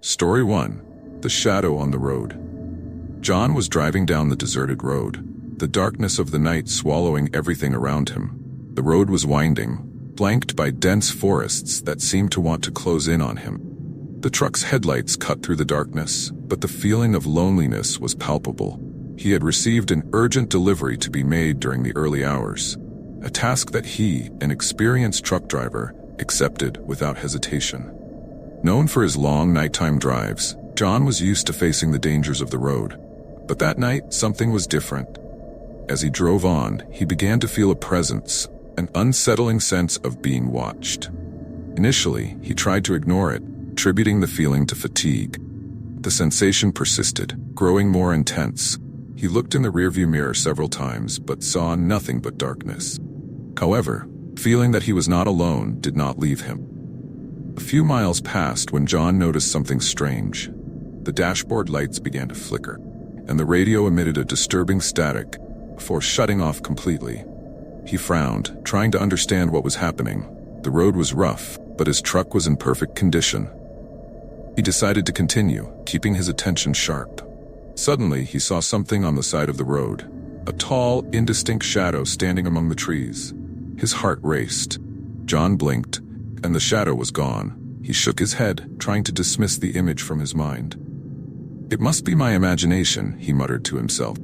Story 1. The Shadow on the Road. John was driving down the deserted road, the darkness of the night swallowing everything around him. The road was winding, flanked by dense forests that seemed to want to close in on him. The truck's headlights cut through the darkness, but the feeling of loneliness was palpable. He had received an urgent delivery to be made during the early hours, a task that he, an experienced truck driver, accepted without hesitation. Known for his long nighttime drives, John was used to facing the dangers of the road. But that night, something was different. As he drove on, he began to feel a presence, an unsettling sense of being watched. Initially, he tried to ignore it, attributing the feeling to fatigue. The sensation persisted, growing more intense. He looked in the rearview mirror several times, but saw nothing but darkness. However, feeling that he was not alone did not leave him. A few miles passed when John noticed something strange. The dashboard lights began to flicker, and the radio emitted a disturbing static before shutting off completely. He frowned, trying to understand what was happening. The road was rough, but his truck was in perfect condition. He decided to continue, keeping his attention sharp. Suddenly, he saw something on the side of the road, a tall, indistinct shadow standing among the trees. His heart raced. John blinked, and the shadow was gone. He shook his head, trying to dismiss the image from his mind. "It must be my imagination," he muttered to himself.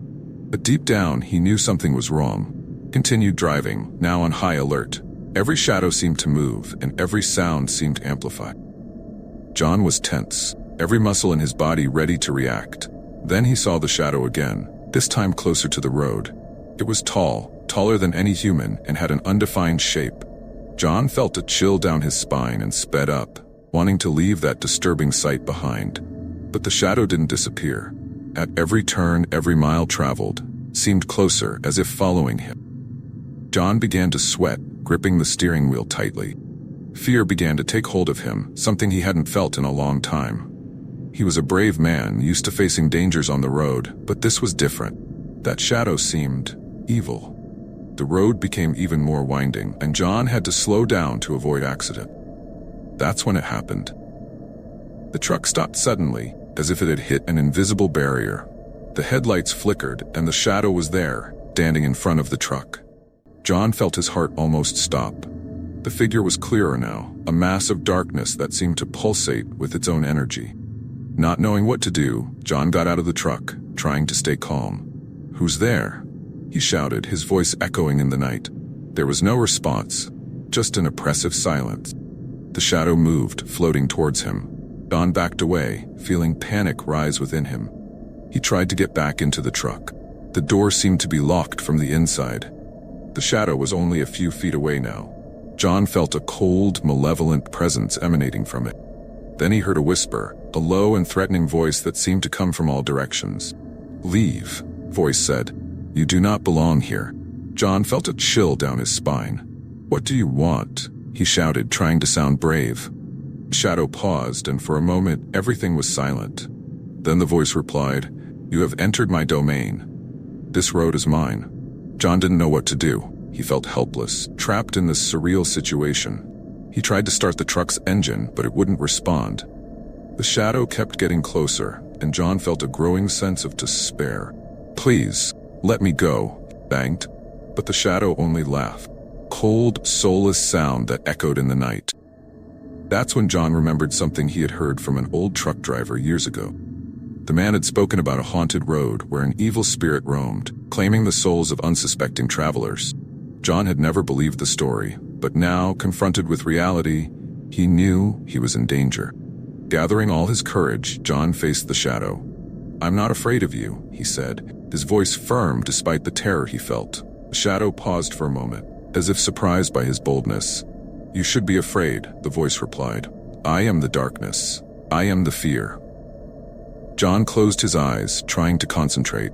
But deep down, he knew something was wrong. Continued driving, now on high alert. Every shadow seemed to move, and every sound seemed amplified. John was tense, every muscle in his body ready to react. Then he saw the shadow again, this time closer to the road. It was tall, taller than any human, and had an undefined shape. John felt a chill down his spine and sped up, wanting to leave that disturbing sight behind. But the shadow didn't disappear. At every turn, every mile traveled, seemed closer, as if following him. John began to sweat, gripping the steering wheel tightly. Fear began to take hold of him, something he hadn't felt in a long time. He was a brave man, used to facing dangers on the road, but this was different. That shadow seemed evil. The road became even more winding, and John had to slow down to avoid accident. That's when it happened. The truck stopped suddenly, as if it had hit an invisible barrier. The headlights flickered, and the shadow was there, standing in front of the truck. John felt his heart almost stop. The figure was clearer now, a mass of darkness that seemed to pulsate with its own energy. Not knowing what to do, John got out of the truck, trying to stay calm. "Who's there?" he shouted, his voice echoing in the night. There was no response, just an oppressive silence. The shadow moved, floating towards him. John backed away, feeling panic rise within him. He tried to get back into the truck. The door seemed to be locked from the inside. The shadow was only a few feet away now. John felt a cold, malevolent presence emanating from it. Then he heard a whisper, a low and threatening voice that seemed to come from all directions. "Leave," voice said. "You do not belong here." John felt a chill down his spine. "What do you want?" he shouted, trying to sound brave. The shadow paused, and for a moment, everything was silent. Then the voice replied, "You have entered my domain. This road is mine." John didn't know what to do. He felt helpless, trapped in this surreal situation. He tried to start the truck's engine, but it wouldn't respond. The shadow kept getting closer, and John felt a growing sense of despair. "Please, let me go," he begged. But the shadow only laughed. Cold, soulless sound that echoed in the night. That's when John remembered something he had heard from an old truck driver years ago. The man had spoken about a haunted road where an evil spirit roamed, claiming the souls of unsuspecting travelers. John had never believed the story, but now, confronted with reality, he knew he was in danger. Gathering all his courage, John faced the shadow. "I'm not afraid of you," he said, his voice firm despite the terror he felt. The shadow paused for a moment, as if surprised by his boldness. "You should be afraid," the voice replied. "I am the darkness. I am the fear." John closed his eyes, trying to concentrate.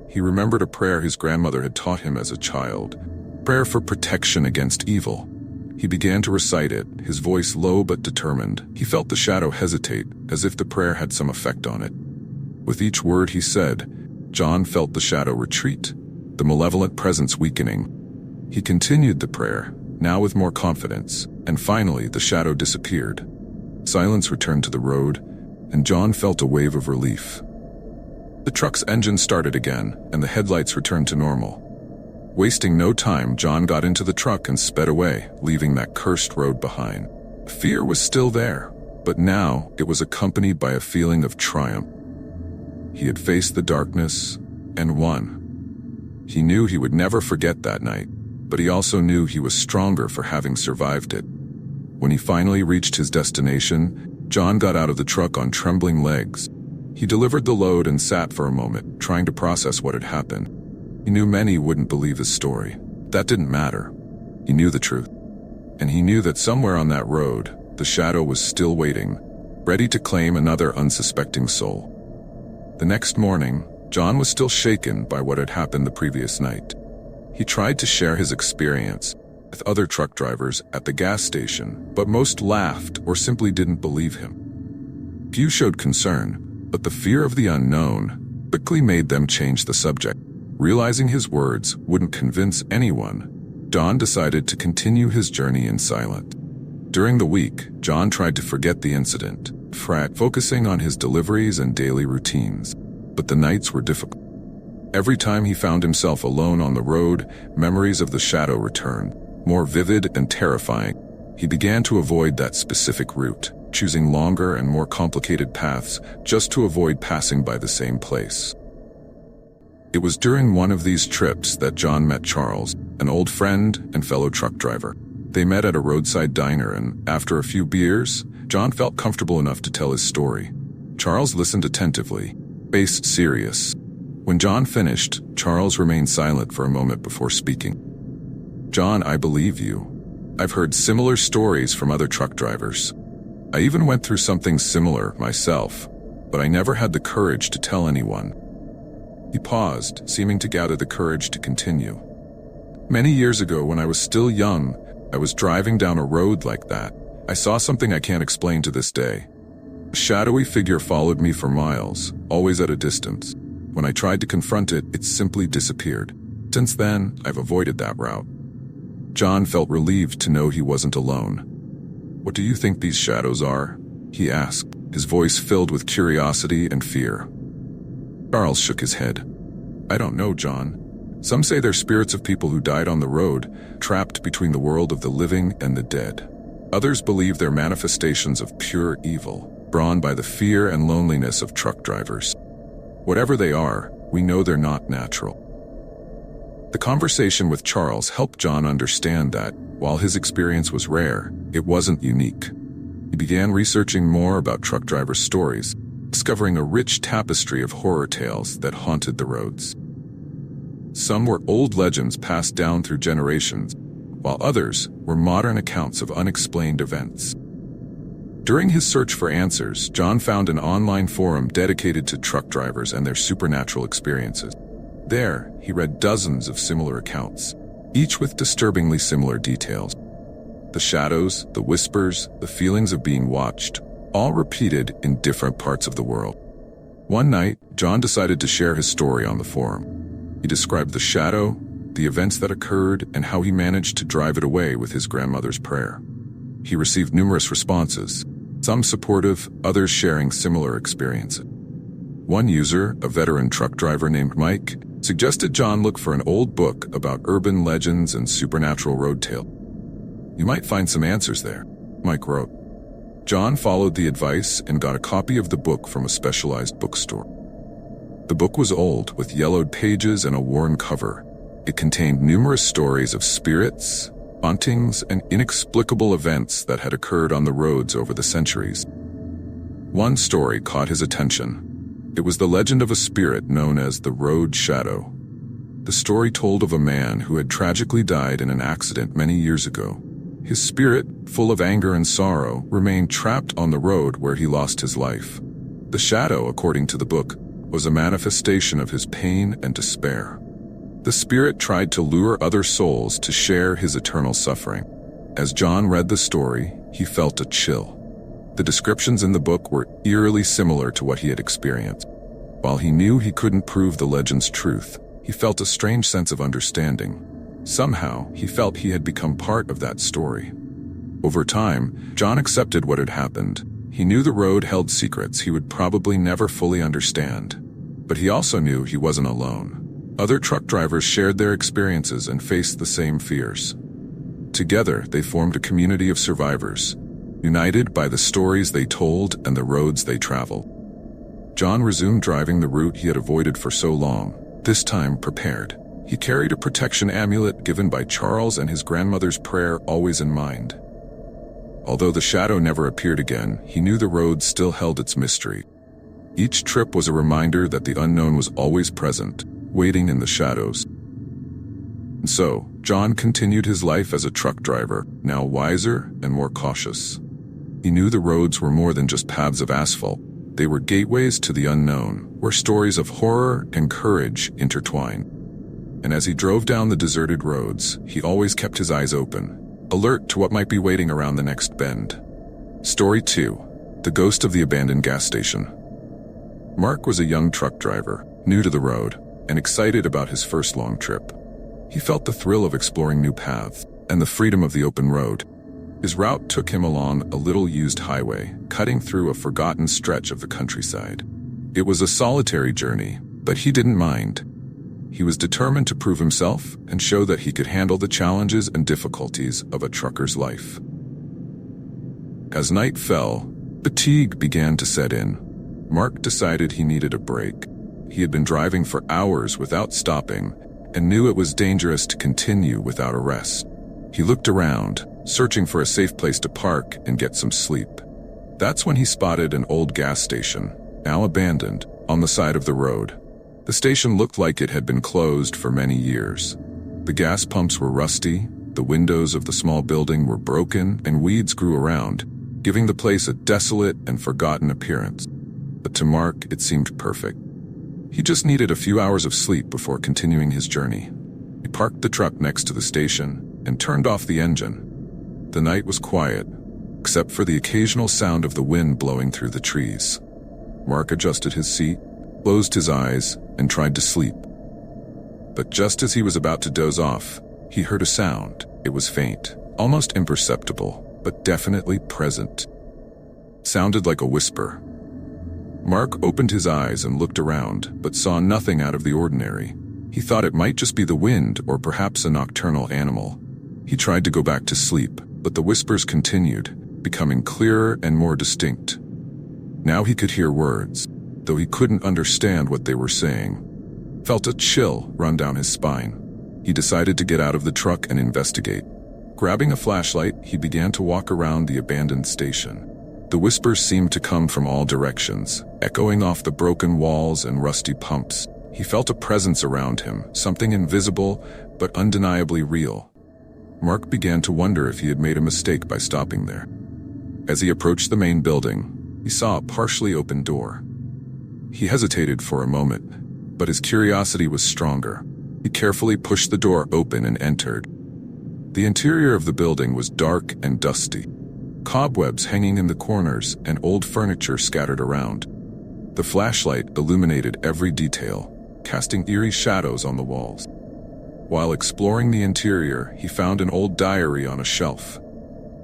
He remembered a prayer his grandmother had taught him as a child, prayer for protection against evil. He began to recite it, his voice low but determined. He felt the shadow hesitate, as if the prayer had some effect on it. With each word he said, John felt the shadow retreat, the malevolent presence weakening. He continued the prayer, now with more confidence, and finally the shadow disappeared. Silence returned to the road, and John felt a wave of relief. The truck's engine started again, and the headlights returned to normal. Wasting no time, John got into the truck and sped away, leaving that cursed road behind. Fear was still there, but now it was accompanied by a feeling of triumph. He had faced the darkness and won. He knew he would never forget that night, but he also knew he was stronger for having survived it. When he finally reached his destination, John got out of the truck on trembling legs. He delivered the load and sat for a moment, trying to process what had happened. He knew many wouldn't believe his story. That didn't matter. He knew the truth. And he knew that somewhere on that road, the shadow was still waiting, ready to claim another unsuspecting soul. The next morning, John was still shaken by what had happened the previous night. He tried to share his experience with other truck drivers at the gas station, but most laughed or simply didn't believe him. Few showed concern, but the fear of the unknown quickly made them change the subject. Realizing his words wouldn't convince anyone, John decided to continue his journey in silence. During the week, John tried to forget the incident, focusing on his deliveries and daily routines. But the nights were difficult. Every time he found himself alone on the road, memories of the shadow returned, more vivid and terrifying. He began to avoid that specific route, choosing longer and more complicated paths just to avoid passing by the same place. It was during one of these trips that John met Charles, an old friend and fellow truck driver. They met at a roadside diner, and after a few beers, John felt comfortable enough to tell his story. Charles listened attentively, face serious. When John finished, Charles remained silent for a moment before speaking. "John, I believe you. I've heard similar stories from other truck drivers. I even went through something similar myself, but I never had the courage to tell anyone." He paused, seeming to gather the courage to continue. "Many years ago, when I was still young, I was driving down a road like that. I saw something I can't explain to this day. A shadowy figure followed me for miles, always at a distance. When I tried to confront it, it simply disappeared. Since then, I've avoided that route." John felt relieved to know he wasn't alone. "What do you think these shadows are?" he asked, his voice filled with curiosity and fear. Charles shook his head. "I don't know, John. Some say they're spirits of people who died on the road, trapped between the world of the living and the dead. Others believe they're manifestations of pure evil, drawn by the fear and loneliness of truck drivers. Whatever they are, we know they're not natural." The conversation with Charles helped John understand that, while his experience was rare, it wasn't unique. He began researching more about truck drivers' stories, discovering a rich tapestry of horror tales that haunted the roads. Some were old legends passed down through generations, while others were modern accounts of unexplained events. During his search for answers, John found an online forum dedicated to truck drivers and their supernatural experiences. There, he read dozens of similar accounts, each with disturbingly similar details. The shadows, the whispers, the feelings of being watched, all repeated in different parts of the world. One night, John decided to share his story on the forum. He described the shadow, the events that occurred, and how he managed to drive it away with his grandmother's prayer. He received numerous responses, some supportive, others sharing similar experiences. One user, a veteran truck driver named Mike, suggested John look for an old book about urban legends and supernatural road tales. "You might find some answers there," Mike wrote. John followed the advice and got a copy of the book from a specialized bookstore. The book was old, with yellowed pages and a worn cover. It contained numerous stories of spirits, hauntings, and inexplicable events that had occurred on the roads over the centuries. One story caught his attention. It was the legend of a spirit known as the Road Shadow. The story told of a man who had tragically died in an accident many years ago. His spirit, full of anger and sorrow, remained trapped on the road where he lost his life. The shadow, according to the book, was a manifestation of his pain and despair. The spirit tried to lure other souls to share his eternal suffering. As John read the story, he felt a chill. The descriptions in the book were eerily similar to what he had experienced. While he knew he couldn't prove the legend's truth, he felt a strange sense of understanding. Somehow, he felt he had become part of that story. Over time, John accepted what had happened, He knew the road held secrets he would probably never fully understand. But he also knew he wasn't alone. Other truck drivers shared their experiences and faced the same fears. Together, they formed a community of survivors, united by the stories they told and the roads they traveled. John resumed driving the route he had avoided for so long, this time prepared. He carried a protection amulet given by Charles and his grandmother's prayer always in mind. Although the shadow never appeared again, he knew the road still held its mystery. Each trip was a reminder that the unknown was always present, waiting in the shadows. And so, John continued his life as a truck driver, now wiser and more cautious. He knew the roads were more than just paths of asphalt. They were gateways to the unknown, where stories of horror and courage intertwine. And as he drove down the deserted roads, he always kept his eyes open, alert to what might be waiting around the next bend. Story 2. The Ghost of the Abandoned Gas Station. Mark was a young truck driver, new to the road, and excited about his first long trip. He felt the thrill of exploring new paths and the freedom of the open road. His route took him along a little-used highway, cutting through a forgotten stretch of the countryside. It was a solitary journey, but he didn't mind. He was determined to prove himself and show that he could handle the challenges and difficulties of a trucker's life. As night fell, fatigue began to set in. Mark decided he needed a break. He had been driving for hours without stopping and knew it was dangerous to continue without a rest. He looked around, searching for a safe place to park and get some sleep. That's when he spotted an old gas station, now abandoned, on the side of the road. The station looked like it had been closed for many years. The gas pumps were rusty, the windows of the small building were broken, and weeds grew around, giving the place a desolate and forgotten appearance. But to Mark, it seemed perfect. He just needed a few hours of sleep before continuing his journey. He parked the truck next to the station and turned off the engine. The night was quiet, except for the occasional sound of the wind blowing through the trees. Mark adjusted his seat, closed his eyes, and tried to sleep. But just as he was about to doze off, he heard a sound. It was faint, almost imperceptible, but definitely present. It sounded like a whisper. Mark opened his eyes and looked around, but saw nothing out of the ordinary. He thought it might just be the wind or perhaps a nocturnal animal. He tried to go back to sleep, but the whispers continued, becoming clearer and more distinct. Now he could hear words, though he couldn't understand what they were saying. Felt a chill run down his spine. He decided to get out of the truck and investigate. Grabbing a flashlight, he began to walk around the abandoned station. The whispers seemed to come from all directions, echoing off the broken walls and rusty pumps. He felt a presence around him, something invisible but undeniably real. Mark began to wonder if he had made a mistake by stopping there. As he approached the main building, he saw a partially open door. He hesitated for a moment, but his curiosity was stronger. He carefully pushed the door open and entered. The interior of the building was dark and dusty. Cobwebs hanging in the corners and old furniture scattered around. The flashlight illuminated every detail, casting eerie shadows on the walls. While exploring the interior, he found an old diary on a shelf.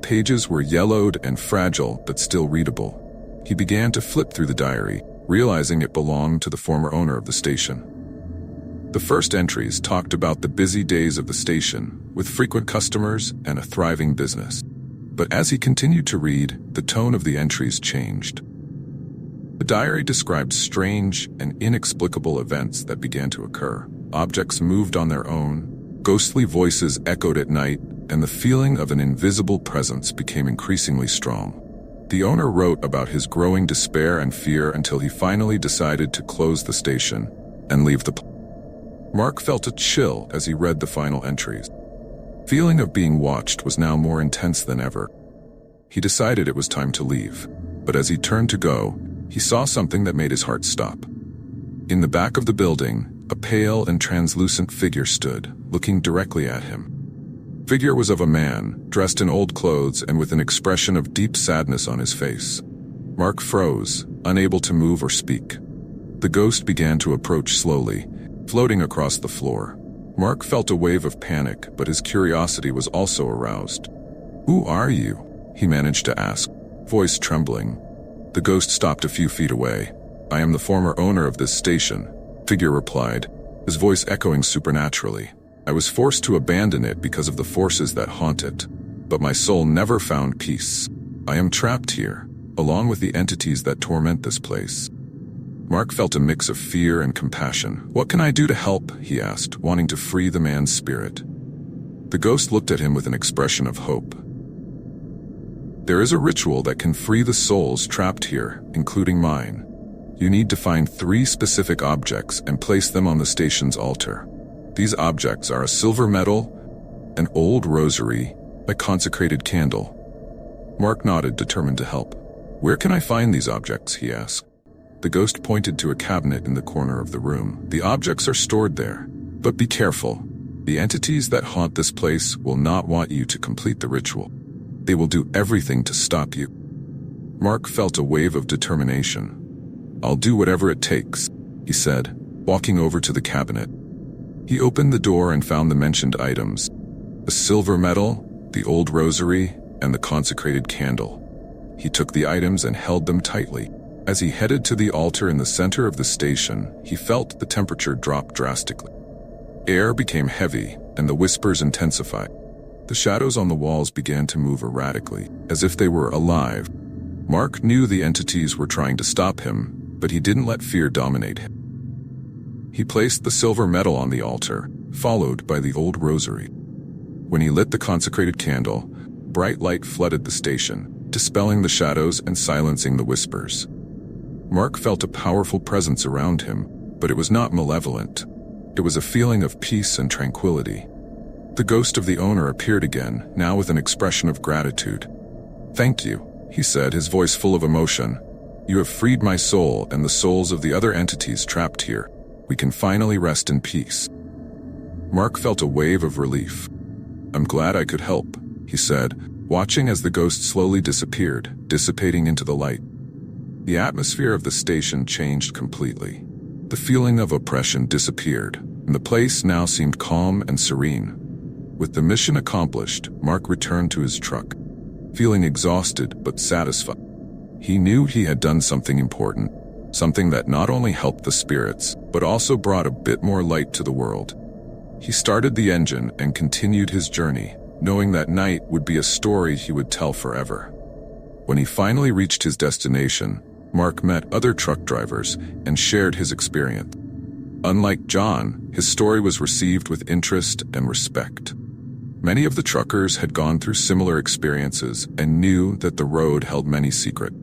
Pages were yellowed and fragile, but still readable. He began to flip through the diary, realizing it belonged to the former owner of the station. The first entries talked about the busy days of the station, with frequent customers and a thriving business. But as he continued to read, the tone of the entries changed. The diary described strange and inexplicable events that began to occur. Objects moved on their own, ghostly voices echoed at night, and the feeling of an invisible presence became increasingly strong. The owner wrote about his growing despair and fear until he finally decided to close the station and leave the place. Mark felt a chill as he read the final entries. The feeling of being watched was now more intense than ever. He decided it was time to leave, but as he turned to go, he saw something that made his heart stop. In the back of the building, a pale and translucent figure stood, looking directly at him. The figure was of a man, dressed in old clothes and with an expression of deep sadness on his face. Mark froze, unable to move or speak. The ghost began to approach slowly, floating across the floor. Mark felt a wave of panic, but his curiosity was also aroused. "Who are you?" he managed to ask, voice trembling. The ghost stopped a few feet away. "I am the former owner of this station," figure replied, his voice echoing supernaturally. "I was forced to abandon it because of the forces that haunt it, but my soul never found peace. I am trapped here, along with the entities that torment this place." Mark felt a mix of fear and compassion. "What can I do to help?" he asked, wanting to free the man's spirit. The ghost looked at him with an expression of hope. "There is a ritual that can free the souls trapped here, including mine. You need to find 3 specific objects and place them on the station's altar. These objects are a silver medal, an old rosary, a consecrated candle." Mark nodded, determined to help. "Where can I find these objects?" he asked. The ghost pointed to a cabinet in the corner of the room. "The objects are stored there, but be careful. The entities that haunt this place will not want you to complete the ritual. They will do everything to stop you." Mark felt a wave of determination. "I'll do whatever it takes," he said, walking over to the cabinet. He opened the door and found the mentioned items: a silver medal, the old rosary, and the consecrated candle. He took the items and held them tightly. As he headed to the altar in the center of the station, he felt the temperature drop drastically. Air became heavy, and the whispers intensified. The shadows on the walls began to move erratically, as if they were alive. Mark knew the entities were trying to stop him, but he didn't let fear dominate him. He placed the silver medal on the altar, followed by the old rosary. When he lit the consecrated candle, bright light flooded the station, dispelling the shadows and silencing the whispers. Mark felt a powerful presence around him, but it was not malevolent. It was a feeling of peace and tranquility. The ghost of the owner appeared again, now with an expression of gratitude. "Thank you," he said, his voice full of emotion. "You have freed my soul and the souls of the other entities trapped here. We can finally rest in peace." Mark felt a wave of relief. "I'm glad I could help," he said, watching as the ghost slowly disappeared, dissipating into the light. The atmosphere of the station changed completely. The feeling of oppression disappeared, and the place now seemed calm and serene. With the mission accomplished, Mark returned to his truck, feeling exhausted but satisfied. He knew he had done something important, something that not only helped the spirits, but also brought a bit more light to the world. He started the engine and continued his journey, knowing that night would be a story he would tell forever. When he finally reached his destination, Mark met other truck drivers and shared his experience. Unlike John, his story was received with interest and respect. Many of the truckers had gone through similar experiences and knew that the road held many secrets.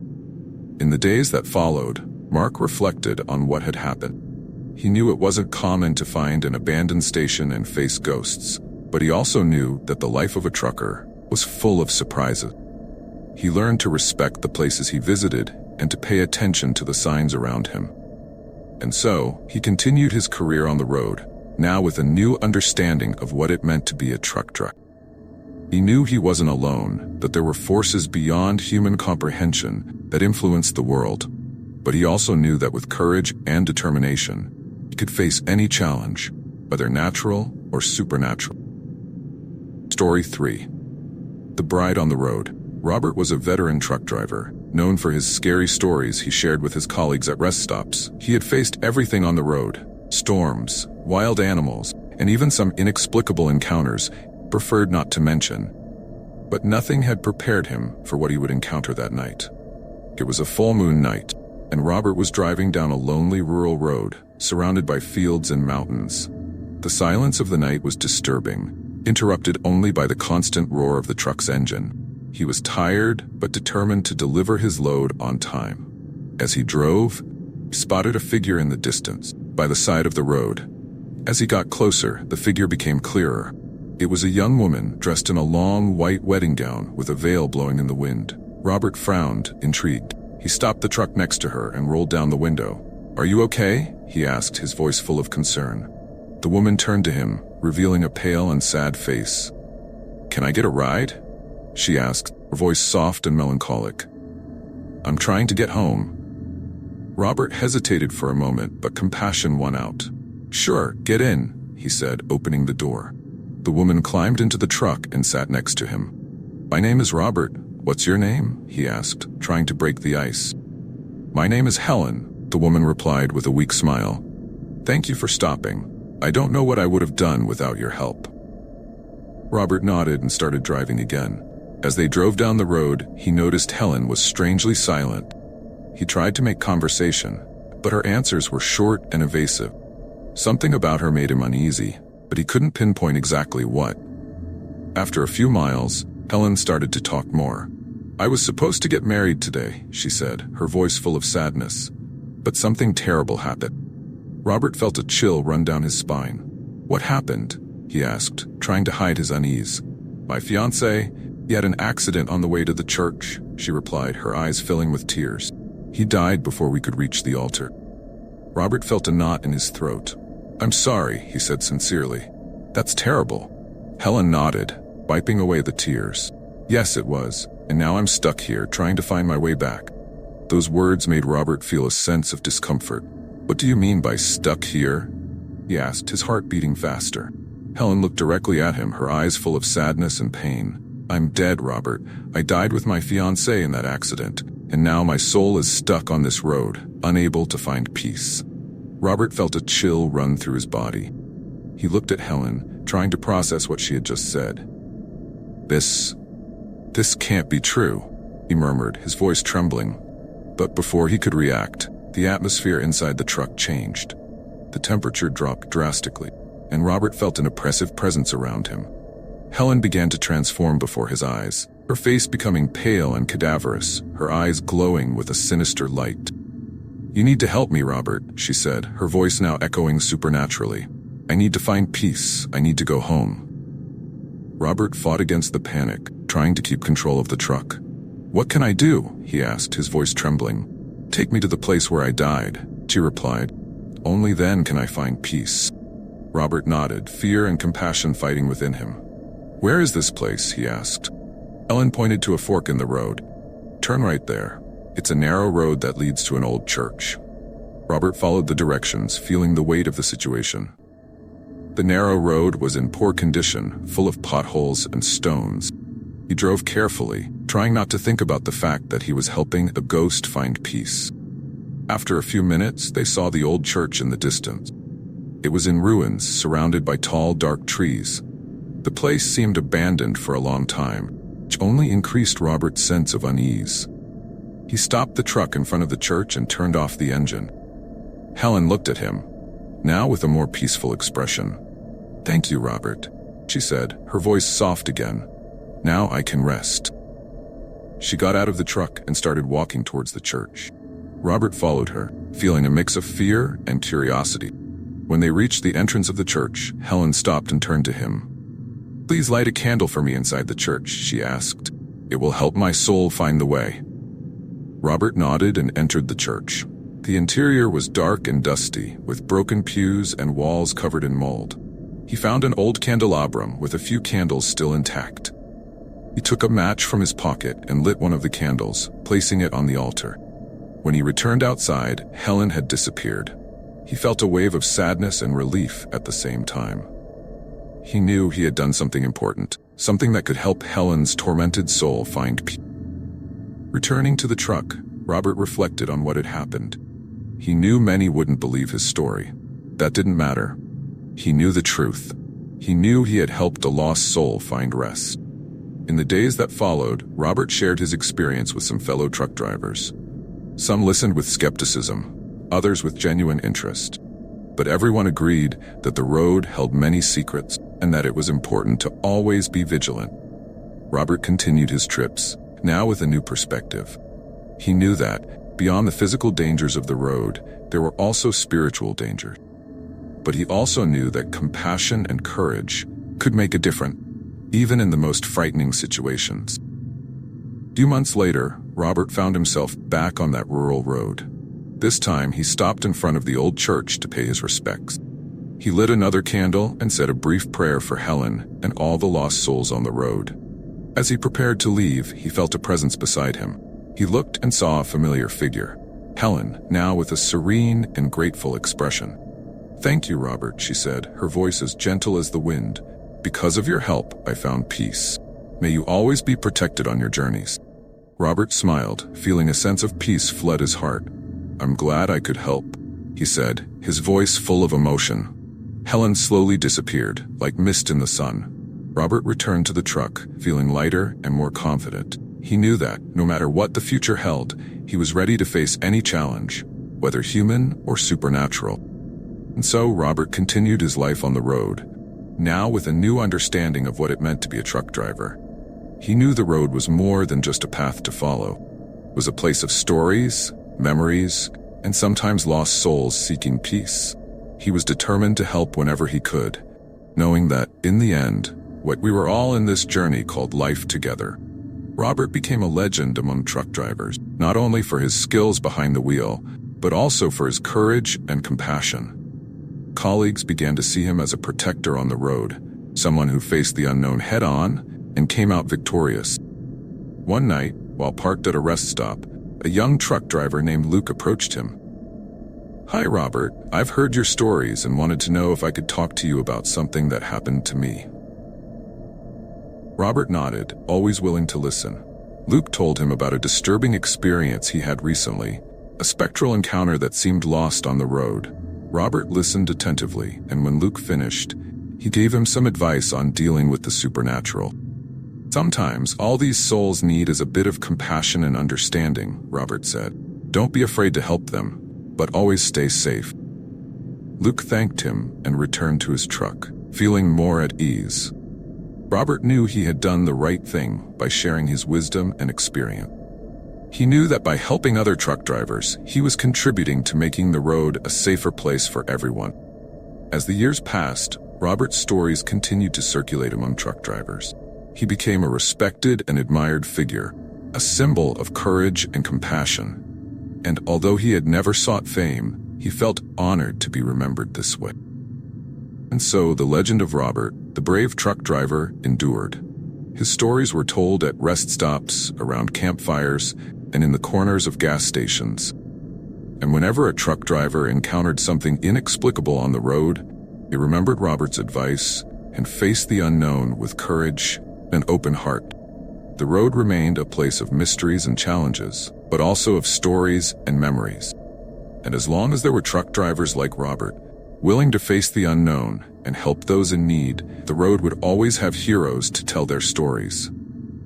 In the days that followed, Mark reflected on what had happened. He knew it wasn't common to find an abandoned station and face ghosts, but he also knew that the life of a trucker was full of surprises. He learned to respect the places he visited and to pay attention to the signs around him. And so, he continued his career on the road, now with a new understanding of what it meant to be a truck driver. He knew he wasn't alone, that there were forces beyond human comprehension that influenced the world. But he also knew that with courage and determination, he could face any challenge, whether natural or supernatural. Story 3. The Bride on the Road. Robert was a veteran truck driver, known for his scary stories he shared with his colleagues at rest stops. He had faced everything on the road: storms, wild animals, and even some inexplicable encounters he preferred not to mention. But nothing had prepared him for what he would encounter that night. It was a full moon night, and Robert was driving down a lonely rural road, surrounded by fields and mountains. The silence of the night was disturbing, interrupted only by the constant roar of the truck's engine. He was tired, but determined to deliver his load on time. As he drove, he spotted a figure in the distance, by the side of the road. As he got closer, the figure became clearer. It was a young woman dressed in a long white wedding gown with a veil blowing in the wind. Robert frowned, intrigued. He stopped the truck next to her and rolled down the window. "Are you okay?" he asked, his voice full of concern. The woman turned to him, revealing a pale and sad face. "Can I get a ride?" she asked, her voice soft and melancholic. "I'm trying to get home." Robert hesitated for a moment, but compassion won out. "Sure, get in," he said, opening the door. The woman climbed into the truck and sat next to him. "My name is Robert. What's your name?" he asked, trying to break the ice. "My name is Helen," the woman replied with a weak smile. "Thank you for stopping. I don't know what I would have done without your help." Robert nodded and started driving again. As they drove down the road, he noticed Helen was strangely silent. He tried to make conversation, but her answers were short and evasive. Something about her made him uneasy, but he couldn't pinpoint exactly what. After a few miles, Helen started to talk more. "I was supposed to get married today," she said, her voice full of sadness. "But something terrible happened." Robert felt a chill run down his spine. "What happened?" he asked, trying to hide his unease. "My fiancé, he had an accident on the way to the church," she replied, her eyes filling with tears. "He died before we could reach the altar." Robert felt a knot in his throat. "I'm sorry," he said sincerely. "That's terrible." Helen nodded, wiping away the tears. "Yes, it was, and now I'm stuck here trying to find my way back." Those words made Robert feel a sense of discomfort. "What do you mean by stuck here?" he asked, his heart beating faster. Helen looked directly at him, her eyes full of sadness and pain. "I'm dead, Robert. I died with my fiancée in that accident, and now my soul is stuck on this road, unable to find peace." Robert felt a chill run through his body. He looked at Helen, trying to process what she had just said. This can't be true," he murmured, his voice trembling. But before he could react, the atmosphere inside the truck changed. The temperature dropped drastically, and Robert felt an oppressive presence around him. Helen began to transform before his eyes, her face becoming pale and cadaverous, her eyes glowing with a sinister light. "You need to help me, Robert," she said, her voice now echoing supernaturally. "I need to find peace. I need to go home." Robert fought against the panic, trying to keep control of the truck. "What can I do?" he asked, his voice trembling. "Take me to the place where I died," she replied. "Only then can I find peace." Robert nodded, fear and compassion fighting within him. "Where is this place?" he asked. Helen pointed to a fork in the road. "Turn right there. It's a narrow road that leads to an old church." Robert followed the directions, feeling the weight of the situation. The narrow road was in poor condition, full of potholes and stones. He drove carefully, trying not to think about the fact that he was helping a ghost find peace. After a few minutes, they saw the old church in the distance. It was in ruins, surrounded by tall, dark trees. The place seemed abandoned for a long time, which only increased Robert's sense of unease. He stopped the truck in front of the church and turned off the engine. Helen looked at him, now with a more peaceful expression. "Thank you, Robert," she said, her voice soft again. "Now I can rest." She got out of the truck and started walking towards the church. Robert followed her, feeling a mix of fear and curiosity. When they reached the entrance of the church, Helen stopped and turned to him. "Please light a candle for me inside the church," she asked. "It will help my soul find the way." Robert nodded and entered the church. The interior was dark and dusty, with broken pews and walls covered in mold. He found an old candelabrum with a few candles still intact. He took a match from his pocket and lit one of the candles, placing it on the altar. When he returned outside, Helen had disappeared. He felt a wave of sadness and relief at the same time. He knew he had done something important, something that could help Helen's tormented soul find peace. Returning to the truck, Robert reflected on what had happened. He knew many wouldn't believe his story. That didn't matter. He knew the truth. He knew he had helped a lost soul find rest. In the days that followed, Robert shared his experience with some fellow truck drivers. Some listened with skepticism, others with genuine interest. But everyone agreed that the road held many secrets and that it was important to always be vigilant. Robert continued his trips, now with a new perspective. He knew that, beyond the physical dangers of the road, there were also spiritual dangers. But he also knew that compassion and courage could make a difference, even in the most frightening situations. A few months later, Robert found himself back on that rural road. This time, he stopped in front of the old church to pay his respects. He lit another candle and said a brief prayer for Helen and all the lost souls on the road. As he prepared to leave, he felt a presence beside him. He looked and saw a familiar figure, Helen, now with a serene and grateful expression. "Thank you, Robert," she said, her voice as gentle as the wind. "Because of your help, I found peace. May you always be protected on your journeys." Robert smiled, feeling a sense of peace flood his heart. "I'm glad I could help," he said, his voice full of emotion. Helen slowly disappeared, like mist in the sun. Robert returned to the truck, feeling lighter and more confident. He knew that, no matter what the future held, he was ready to face any challenge, whether human or supernatural. And so Robert continued his life on the road, now with a new understanding of what it meant to be a truck driver. He knew the road was more than just a path to follow. It was a place of stories, memories, and sometimes lost souls seeking peace. He was determined to help whenever he could, knowing that, in the end, we were all in this journey called life together. Robert became a legend among truck drivers, not only for his skills behind the wheel, but also for his courage and compassion. Colleagues began to see him as a protector on the road, someone who faced the unknown head-on and came out victorious. One night, while parked at a rest stop, a young truck driver named Luke approached him. "Hi, Robert. I've heard your stories and wanted to know if I could talk to you about something that happened to me." Robert nodded, always willing to listen. Luke told him about a disturbing experience he had recently, a spectral encounter that seemed lost on the road. Robert listened attentively, and when Luke finished, he gave him some advice on dealing with the supernatural. "Sometimes, all these souls need is a bit of compassion and understanding," Robert said. "Don't be afraid to help them, but always stay safe." Luke thanked him and returned to his truck, feeling more at ease. Robert knew he had done the right thing by sharing his wisdom and experience. He knew that by helping other truck drivers, he was contributing to making the road a safer place for everyone. As the years passed, Robert's stories continued to circulate among truck drivers. He became a respected and admired figure, a symbol of courage and compassion. And although he had never sought fame, he felt honored to be remembered this way. And so the legend of Robert, the brave truck driver, endured. His stories were told at rest stops, around campfires, and in the corners of gas stations. And whenever a truck driver encountered something inexplicable on the road, he remembered Robert's advice and faced the unknown with courage and open heart. The road remained a place of mysteries and challenges, but also of stories and memories. And as long as there were truck drivers like Robert, willing to face the unknown and help those in need, the road would always have heroes to tell their stories.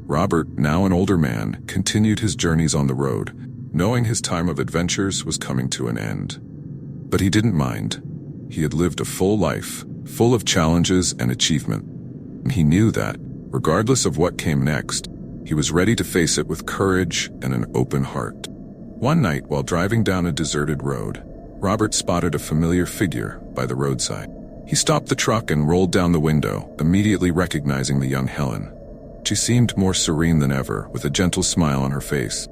Robert, now an older man, continued his journeys on the road, knowing his time of adventures was coming to an end. But he didn't mind. He had lived a full life, full of challenges and achievement. And he knew that, regardless of what came next, he was ready to face it with courage and an open heart. One night, while driving down a deserted road, Robert spotted a familiar figure by the roadside. He stopped the truck and rolled down the window, immediately recognizing the young Helen. She seemed more serene than ever, with a gentle smile on her face.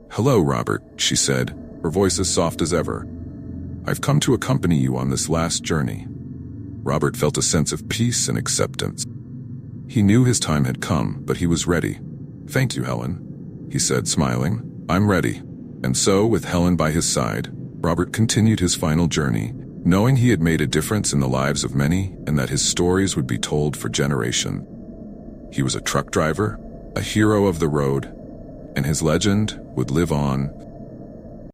"Hello, Robert," she said, her voice as soft as ever. "I've come to accompany you on this last journey." Robert felt a sense of peace and acceptance. He knew his time had come, but he was ready. "Thank you, Helen," he said, smiling. "I'm ready." And so, with Helen by his side, Robert continued his final journey, knowing he had made a difference in the lives of many and that his stories would be told for generations. He was a truck driver, a hero of the road, and his legend would live on